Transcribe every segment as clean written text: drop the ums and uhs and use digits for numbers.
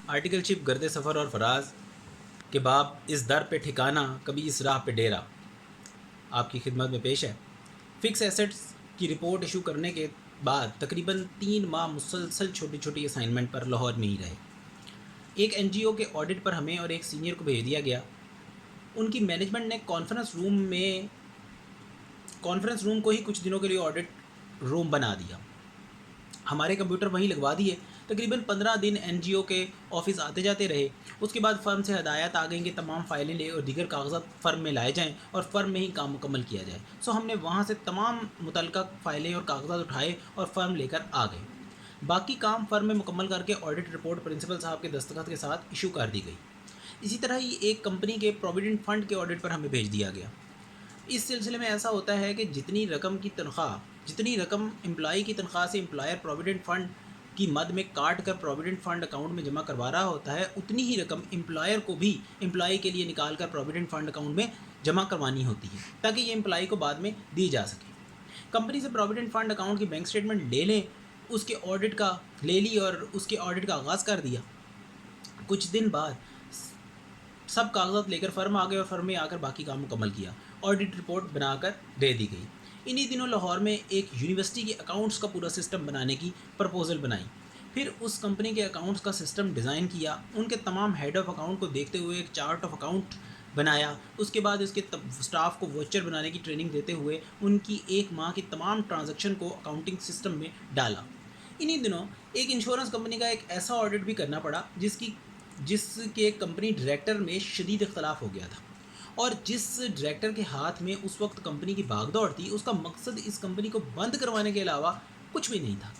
Article ship गर्दे सफ़र और फराज के बाब इस दर पे ठिकाना कभी इस राह पे डेरा आपकी खिदमत में पेश है। फिक्स एसेट्स की रिपोर्ट इशू करने के बाद तकरीबन 3 माह मुसलसल छोटी छोटी असाइनमेंट पर लाहौर में ही रहे। एक एनजीओ के ऑडिट पर हमें और एक सीनियर को भेज दिया गया। उनकी मैनेजमेंट ने कॉन्फ्रेंस रूम को ही कुछ दिनों के लिए ऑडिट रूम बना दिया। हमारे कंप्यूटर वहीं लगवा दिए। तकरीबन 15 दिन एनजीओ के ऑफिस आते जाते रहे। उसके बाद फ़र्म से हदायत आ गई कि तमाम फाइलें ले और दीगर कागजात फ़र्म में लाए जाएं और फ़र्म में ही काम मुकम्मल किया जाए। सो हमने वहाँ से तमाम मुतल्लिका फ़ाइलें और कागजात उठाए और फ़र्म लेकर आ गए। बाकी काम फ़र्म में मुकम्मल करके ऑडिट रिपोर्ट प्रिंसिपल साहब के दस्तखत के साथ इशू कर दी गई। इसी तरह ही एक कंपनी के प्रोविडेंट फ़ंड के ऑडिट पर हमें भेज दिया गया। इस सिलसिले में ऐसा होता है कि जितनी रकम एम्प्लॉई की तनख्वाह से एम्प्लॉयर प्रोविडेंट फ़ंड की मद में काट कर प्रोविडेंट फ़ंड अकाउंट में जमा करवा रहा होता है, उतनी ही रकम एम्प्लॉयर को भी एम्प्लॉई के लिए निकाल कर प्रोविडेंट फ़ंड अकाउंट में जमा करवानी होती है ताकि ये एम्प्लॉई को बाद में दी जा सके। कंपनी से प्रोविडेंट फ़ंड अकाउंट की बैंक स्टेटमेंट ले ली और उसके ऑडिट का आगाज़ कर दिया। कुछ दिन बाद सब कागजात लेकर फ़र्म आ गए और फ़र्म में आकर बाकी काम मुकम्मल किया। ऑडिट रिपोर्ट बनाकर दे दी गई। इन्हीं दिनों लाहौर में एक यूनिवर्सिटी के अकाउंट्स का पूरा सिस्टम बनाने की प्रपोज़ल बनाई। फिर उस कंपनी के अकाउंट्स का सिस्टम डिज़ाइन किया। उनके तमाम हेड ऑफ़ अकाउंट को देखते हुए एक चार्ट ऑफ अकाउंट बनाया। उसके बाद इसके स्टाफ को वॉचर बनाने की ट्रेनिंग देते हुए उनकी 1 माह की तमाम ट्रांजैक्शन को अकाउंटिंग सिस्टम में डाला। इन्हीं दिनों एक इंश्योरेंस कंपनी का एक ऐसा ऑडिट भी करना पड़ा जिसके कंपनी डायरेक्टर में शदीद इख्तलाफ हो गया था और जिस डायरेक्टर के हाथ में उस वक्त कंपनी की भागदौड़ थी, उसका मकसद इस कंपनी को बंद करवाने के अलावा कुछ भी नहीं था।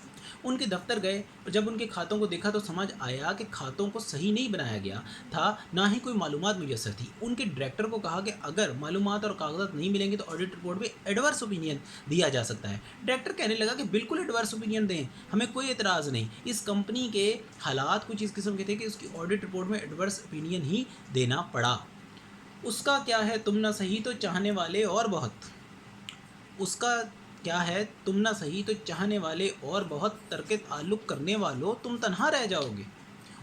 उनके दफ्तर गए और जब उनके खातों को देखा तो समझ आया कि खातों को सही नहीं बनाया गया था, ना ही कोई मालूमात मुयस्सर थी। उनके डायरेक्टर को कहा कि अगर मालूमात और कागजात नहीं मिलेंगे तो ऑडिट रिपोर्ट में एडवर्स ओपिनियन दिया जा सकता है। डायरेक्टर कहने लगा कि बिल्कुल एडवर्स ओपिनियन दें, हमें कोई एतराज़ नहीं। इस कंपनी के हालात कुछ इस किस्म के थे कि उसकी ऑडिट रिपोर्ट में एडवर्स ओपिनियन ही देना पड़ा। उसका क्या है तुम ना सही तो चाहने वाले और बहुत उसका क्या है तुम ना सही तो चाहने वाले और बहुत तर्क ताल्लुक़ करने वालों तुम तन्हा रह जाओगे।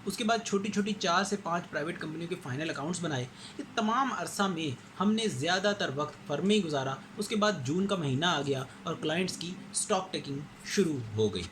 उसके बाद छोटी छोटी 4 से 5 प्राइवेट कंपनियों के फाइनल अकाउंट्स बनाए। ये तमाम अरसा में हमने ज़्यादातर वक्त फर्म में ही गुजारा। उसके बाद जून का महीना आ गया और क्लाइंट्स की स्टॉक टेकिंग शुरू हो गई।